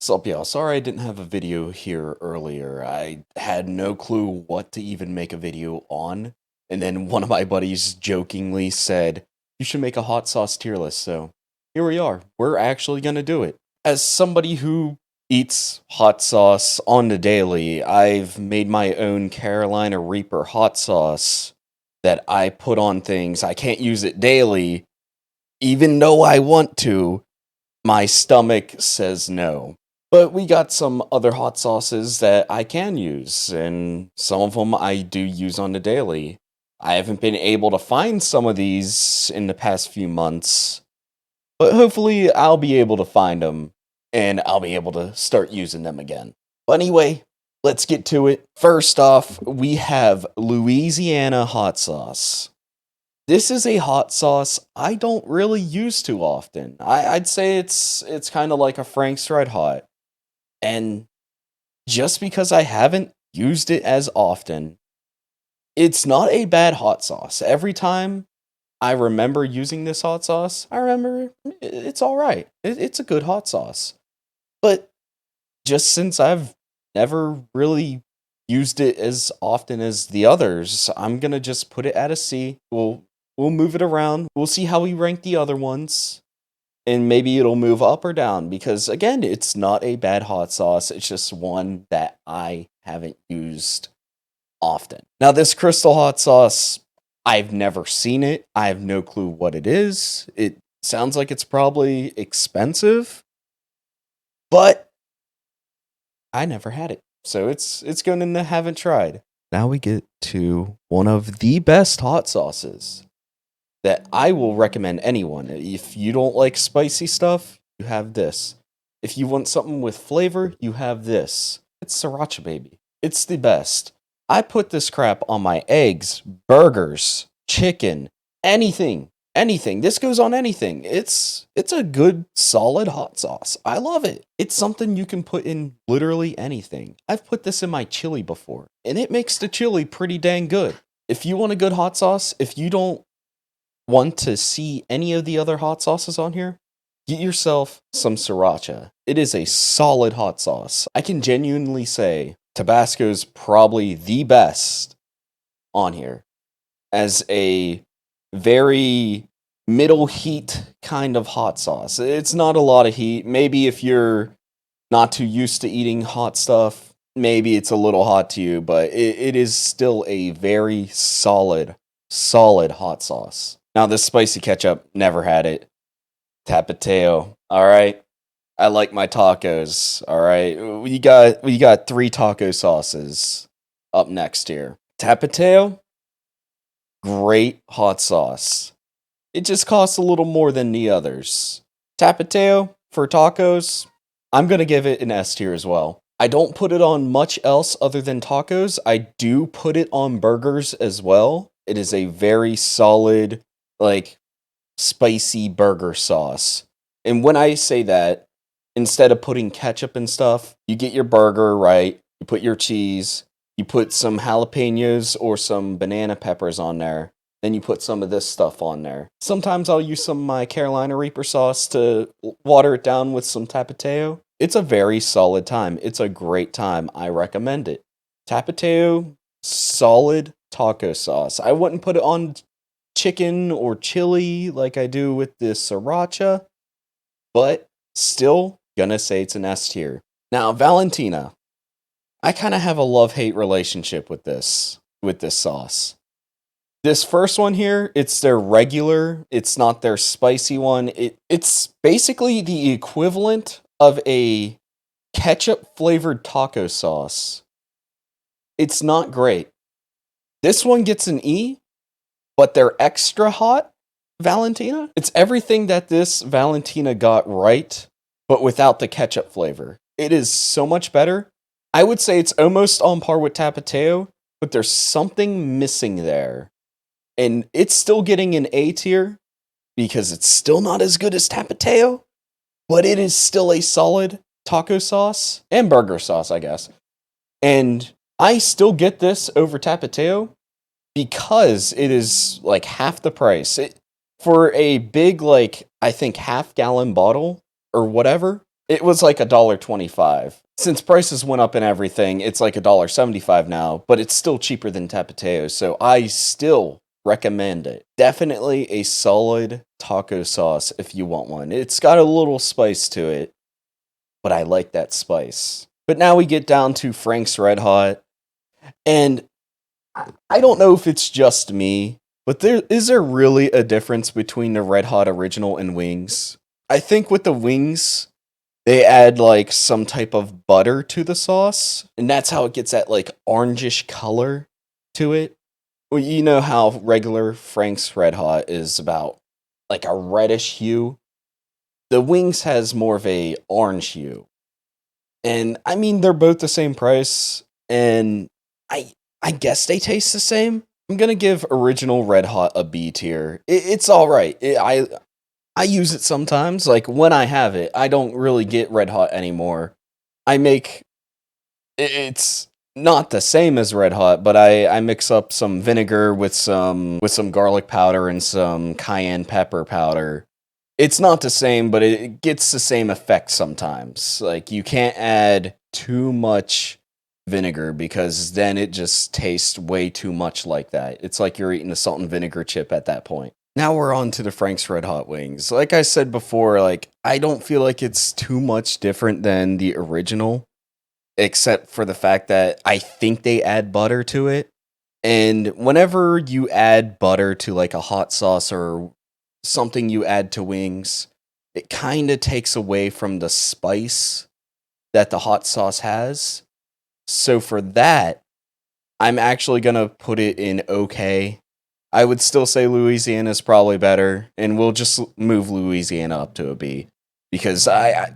Sup, y'all? Sorry I didn't have a video here earlier. I had no clue what to even make a video on. And then one of my buddies jokingly said, you should make a hot sauce tier list. So here we are. We're actually going to do it. As somebody who eats hot sauce on the daily, I've made my own Carolina Reaper hot sauce that I put on things. I can't use it daily, even though I want to. My stomach says no. But we got some other hot sauces that I can use, and some of them I do use on the daily. I haven't been able to find some of these in the past few months, but hopefully I'll be able to find them, and I'll be able to start using them again. But anyway, let's get to it. First off, we have Louisiana Hot Sauce. This is a hot sauce I don't really use too often. I'd say it's kind of like a Frank's Red Hot. And just because I haven't used it as often, it's not a bad hot sauce. Every time I remember using this hot sauce, I remember it's all right. It's a good hot sauce. But just since I've never really used it as often as the others, I'm gonna just put it at a C. We'll move it around. We'll see how we rank the other ones. And maybe it'll move up or down because, again, it's not a bad hot sauce. It's just one that I haven't used often. Now, this crystal hot sauce, I've never seen it. I have no clue what it is. It sounds like it's probably expensive, but I never had it. So it's going in the haven't tried. Now we get to one of the best hot sauces that I will recommend anyone. If you don't like spicy stuff, you have this. If you want something with flavor, you have this. It's Sriracha, baby. It's the best. I put this crap on my eggs, burgers, chicken, anything. Anything. This goes on anything. It's a good, solid hot sauce. I love it. It's something you can put in literally anything. I've put this in my chili before, and it makes the chili pretty dang good. If you want a good hot sauce, if you don't want to see any of the other hot sauces on here, get yourself some Sriracha. It is a solid hot sauce. I can genuinely say Tabasco's probably the best on here as a very middle heat kind of hot sauce. It's not a lot of heat. Maybe if you're not too used to eating hot stuff, maybe it's a little hot to you, but it is still a very solid hot sauce. Now, this spicy ketchup, never had it. Tapatio, all right. I like my tacos, all right. We got 3 taco sauces up next here. Tapatio, great hot sauce. It just costs a little more than the others. Tapatio for tacos, I'm gonna give it an S tier as well. I don't put it on much else other than tacos. I do put it on burgers as well. It is a very solid, like, spicy burger sauce. And when I say that, instead of putting ketchup and stuff, you get your burger, right? You put your cheese, you put some jalapenos or some banana peppers on there, then you put some of this stuff on there. Sometimes I'll use some of my Carolina Reaper sauce to water it down with some Tapatio. It's a very solid time. It's a great time. I recommend it. Tapatio, solid taco sauce. I wouldn't put it on chicken or chili like I do with the Sriracha, but still gonna say it's an S tier. Now, Valentina. I kind of have a love-hate relationship with this sauce. This first one here, it's their regular, it's not their spicy one. It's basically the equivalent of a ketchup-flavored taco sauce. It's not great. This one gets an E, but they're extra hot Valentina. It's everything that this Valentina got right, but without the ketchup flavor. It is so much better. I would say it's almost on par with Tapatio, but there's something missing there. And it's still getting an A tier because it's still not as good as Tapatio, but it is still a solid taco sauce and burger sauce, I guess. And I still get this over Tapatio because it is like half the price. For a big, like, I think half-gallon bottle or whatever, it was like $1.25. Since prices went up and everything, it's like $1.75 now, but it's still cheaper than Tapatio, so I still recommend it. Definitely a solid taco sauce if you want one. It's got a little spice to it, but I like that spice. But now we get down to Frank's Red Hot, and I don't know if it's just me, but there really a difference between the Red Hot original and wings? I think with the wings, they add like some type of butter to the sauce, and that's how it gets that like orangish color to it. Well, you know how regular Frank's Red Hot is about like a reddish hue. The wings has more of a orange hue. And I mean they're both the same price, and I guess they taste the same. I'm gonna give original Red Hot a B tier. It's all right. I use it sometimes. Like when I have it, I don't really get Red Hot anymore. I make it's not the same as Red Hot, but I mix up some vinegar with some garlic powder and some cayenne pepper powder. It's not the same, but it gets the same effect sometimes. Like you can't add too much vinegar because then it just tastes way too much like that. It's like you're eating a salt and vinegar chip at that point. Now we're on to the Frank's Red Hot wings. Like I said before, like I don't feel like it's too much different than the original, except for the fact that I think they add butter to it. And whenever you add butter to like a hot sauce or something you add to wings, it kind of takes away from the spice that the hot sauce has. So for that, I'm actually going to put it in okay. I would still say Louisiana is probably better, and we'll just move Louisiana up to a B because I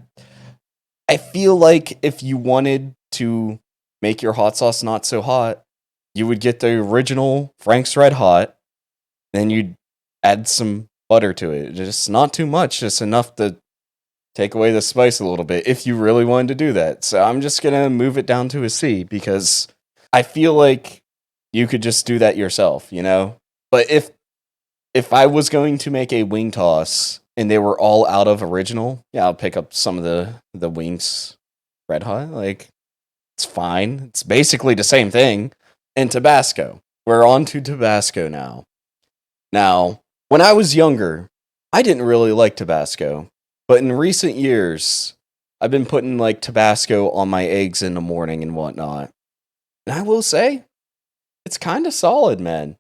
feel like if you wanted to make your hot sauce not so hot, you would get the original Frank's Red Hot, then you'd add some butter to it. Just not too much, just enough to take away the spice a little bit if you really wanted to do that. So I'm just going to move it down to a C because I feel like you could just do that yourself, you know? But if I was going to make a wing toss and they were all out of original, yeah, I'll pick up some of the wings Red Hot. Like it's fine. It's basically the same thing. And Tabasco. We're on to Tabasco now. Now, when I was younger, I didn't really like Tabasco. But in recent years, I've been putting like Tabasco on my eggs in the morning and whatnot. And I will say, it's kind of solid, man.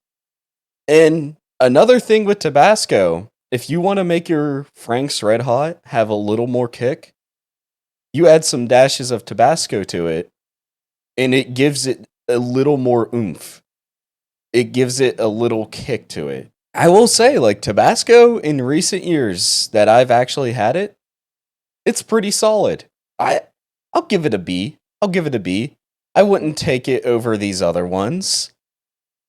And another thing with Tabasco, if you want to make your Frank's Red Hot have a little more kick, you add some dashes of Tabasco to it, and it gives it a little more oomph. It gives it a little kick to it. I will say, like, Tabasco in recent years that I've actually had it, it's pretty solid. I'll give it a B. I'll give it a B. I wouldn't take it over these other ones.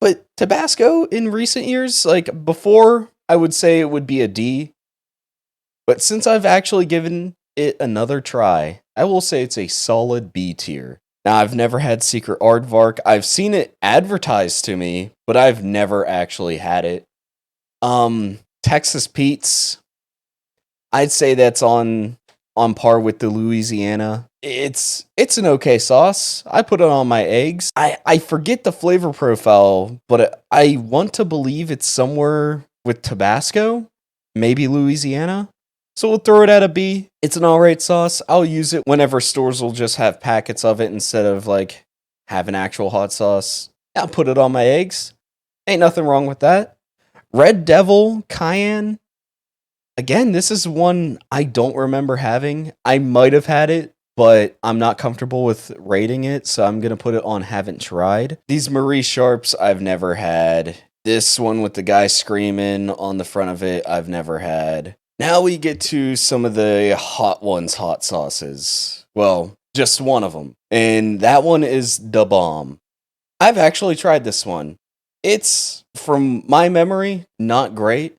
But Tabasco in recent years, like before, I would say it would be a D. But since I've actually given it another try, I will say it's a solid B tier. Now, I've never had Secret Aardvark. I've seen it advertised to me, but I've never actually had it. Texas Pete's, I'd say that's on par with the Louisiana. It's an okay sauce. I put it on my eggs. I forget the flavor profile, but I want to believe it's somewhere with Tabasco, maybe Louisiana. So we'll throw it at a B. It's an alright sauce. I'll use it whenever stores will just have packets of it instead of like having actual hot sauce. I'll put it on my eggs. Ain't nothing wrong with that. Red Devil Cayenne. Again, this is one I don't remember having. I might have had it, but I'm not comfortable with rating it, so I'm going to put it on haven't tried. These Marie Sharps I've never had. This one with the guy screaming on the front of it, I've never had. Now we get to some of the hot ones, hot sauces. Well, just one of them. And that one is Da Bomb. I've actually tried this one. It's, from my memory, not great.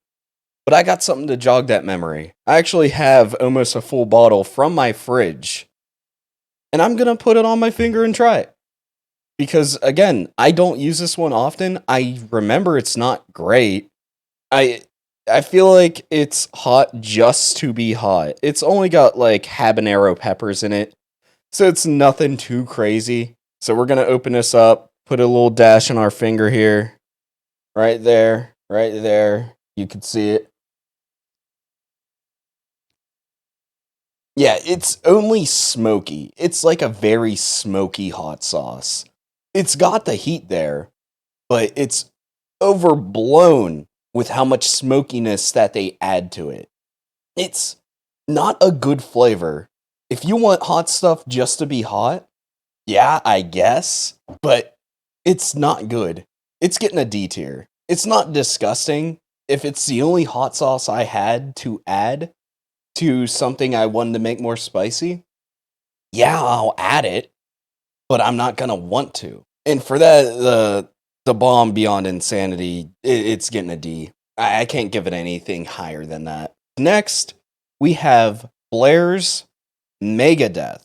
But I got something to jog that memory. I actually have almost a full bottle from my fridge. And I'm going to put it on my finger and try it. Because, again, I don't use this one often. I remember it's not great. I feel like it's hot just to be hot. It's only got like habanero peppers in it, so it's nothing too crazy. So we're gonna open this up, put a little dash on our finger here, right there, right there. You can see it. Yeah, it's only smoky. It's like a very smoky hot sauce. It's got the heat there, but it's overblown with how much smokiness that they add to it. It's not a good flavor. If you want hot stuff just to be hot, yeah, I guess, but it's not good. It's getting a D tier. It's not disgusting. If it's the only hot sauce I had to add to something I wanted to make more spicy, yeah, I'll add it, but I'm not gonna want to. And for that, the bomb beyond insanity, it's getting a D. I can't give it anything higher than that. Next, we have Blair's Megadeth.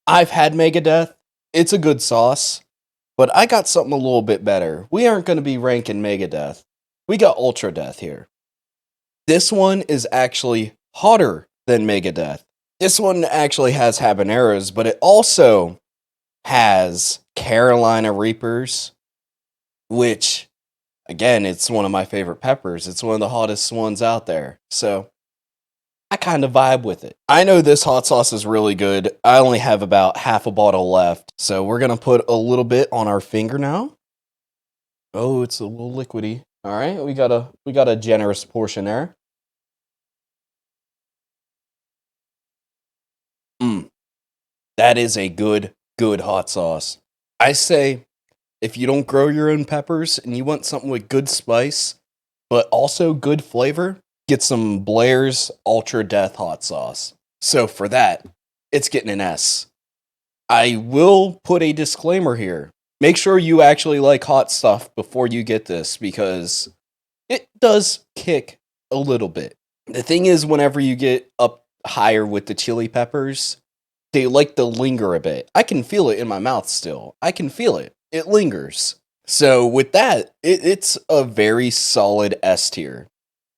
I've had Megadeth. It's a good sauce, but I got something a little bit better. We aren't going to be ranking Megadeth. We got Ultra Death here. This one is actually hotter than Megadeth. This one actually has habaneros, but it also has Carolina Reapers, which, again, it's one of my favorite peppers. It's one of the hottest ones out there. So I kind of vibe with it. I know this hot sauce is really good. I only have about half a bottle left. So we're going to put a little bit on our finger now. Oh, it's a little liquidy. All right, we got a generous portion there. That is a good hot sauce. I say if you don't grow your own peppers and you want something with good spice, but also good flavor, get some Blair's Ultra Death hot sauce. So for that, it's getting an S. I will put a disclaimer here. Make sure you actually like hot stuff before you get this because it does kick a little bit. The thing is, whenever you get up higher with the chili peppers, they like to linger a bit. I can feel it in my mouth still. I can feel it. It lingers. So with that, it's a very solid S tier.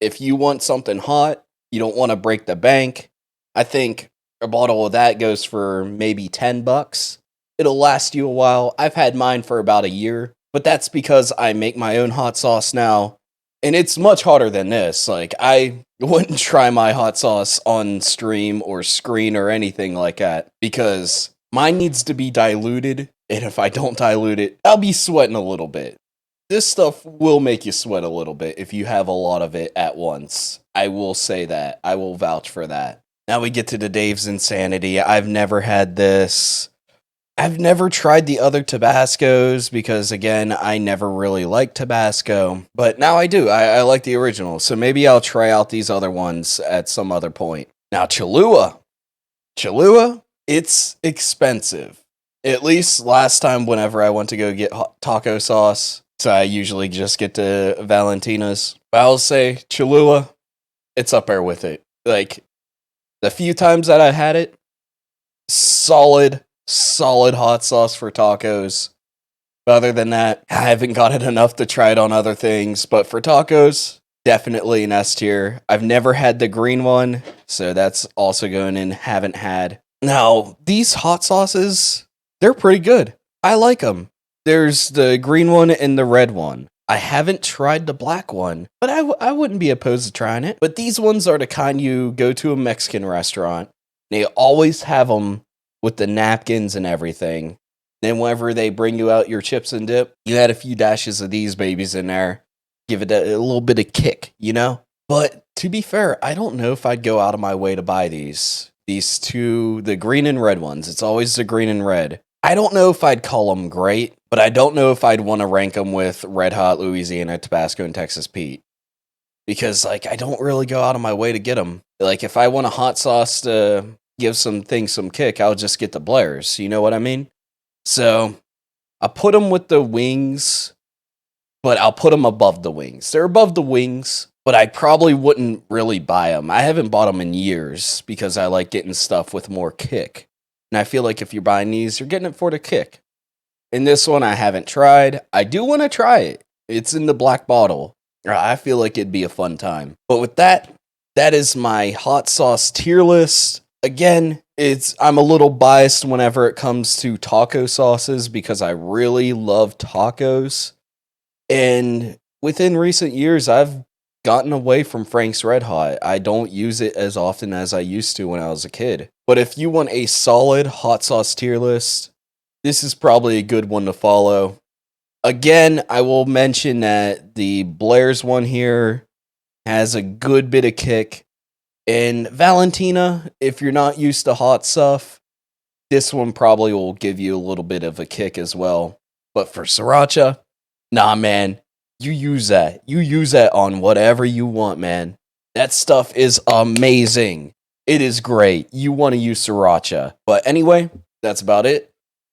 If you want something hot, you don't want to break the bank, I think a bottle of that goes for maybe $10. It'll last you a while. I've had mine for about a year, but that's because I make my own hot sauce now. And it's much hotter than this. Like, I wouldn't try my hot sauce on stream or screen or anything like that because mine needs to be diluted. And if I don't dilute it, I'll be sweating a little bit. This stuff will make you sweat a little bit if you have a lot of it at once. I will say that. I will vouch for that. Now we get to the Dave's Insanity. I've never had this. I've never tried the other Tabascos because, again, I never really liked Tabasco. But now I do. I like the original. So maybe I'll try out these other ones at some other point. Now, Cholula. Cholula, it's expensive. At least last time whenever I went to go get taco sauce. So I usually just get to Valentina's. But I'll say Cholula, it's up there with it. Like, the few times that I had it, solid hot sauce for tacos. Other than that, I haven't got it enough to try it on other things. But for tacos, definitely an S tier. I've never had the green one, so that's also going in haven't had. Now, these hot sauces, they're pretty good. I like them. There's the green one and the red one. I haven't tried the black one, but I wouldn't be opposed to trying it. But these ones are the kind you go to a Mexican restaurant. They always have them with the napkins and everything. Then whenever they bring you out your chips and dip, you add a few dashes of these babies in there. Give it a little bit of kick, you know? But to be fair, I don't know if I'd go out of my way to buy these. These two, the green and red ones. It's always the green and red. I don't know if I'd call them great, but I don't know if I'd want to rank them with Red Hot, Louisiana, Tabasco, and Texas Pete. Because, like, I don't really go out of my way to get them. Like, if I want a hot sauce to give some things some kick, I'll just get the Blairs. You know what I mean? So, I put them with the wings, but I'll put them above the wings. They're above the wings, but I probably wouldn't really buy them. I haven't bought them in years because I like getting stuff with more kick. And I feel like if you're buying these, you're getting it for the kick. And this one I haven't tried. I do want to try it. It's in the black bottle. I feel like it'd be a fun time. But with that, that is my hot sauce tier list. Again, I'm a little biased whenever it comes to taco sauces because I really love tacos. And within recent years, I've gotten away from Frank's Red Hot. I don't use it as often as I used to when I was a kid. But if you want a solid hot sauce tier list, this is probably a good one to follow. Again, I will mention that the Blair's one here has a good bit of kick. And Valentina, if you're not used to hot stuff, this one probably will give you a little bit of a kick as well. But for sriracha, nah, man, you use that. You use that on whatever you want, man. That stuff is amazing. It is great. You want to use sriracha. But anyway, that's about it.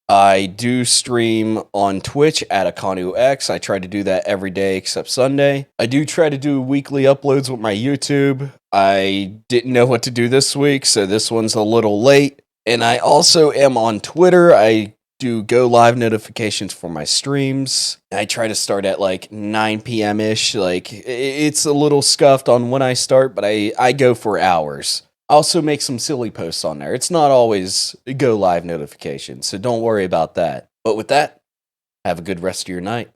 I do stream on Twitch at AkanuX. I try to do that every day except Sunday. I do try to do weekly uploads with my YouTube. I didn't know what to do this week, so this one's a little late. And I also am on Twitter. I do go live notifications for my streams. I try to start at like 9 p.m. ish. Like, it's a little scuffed on when I start, but I go for hours. I also make some silly posts on there. It's not always go live notifications, so don't worry about that. But with that, have a good rest of your night.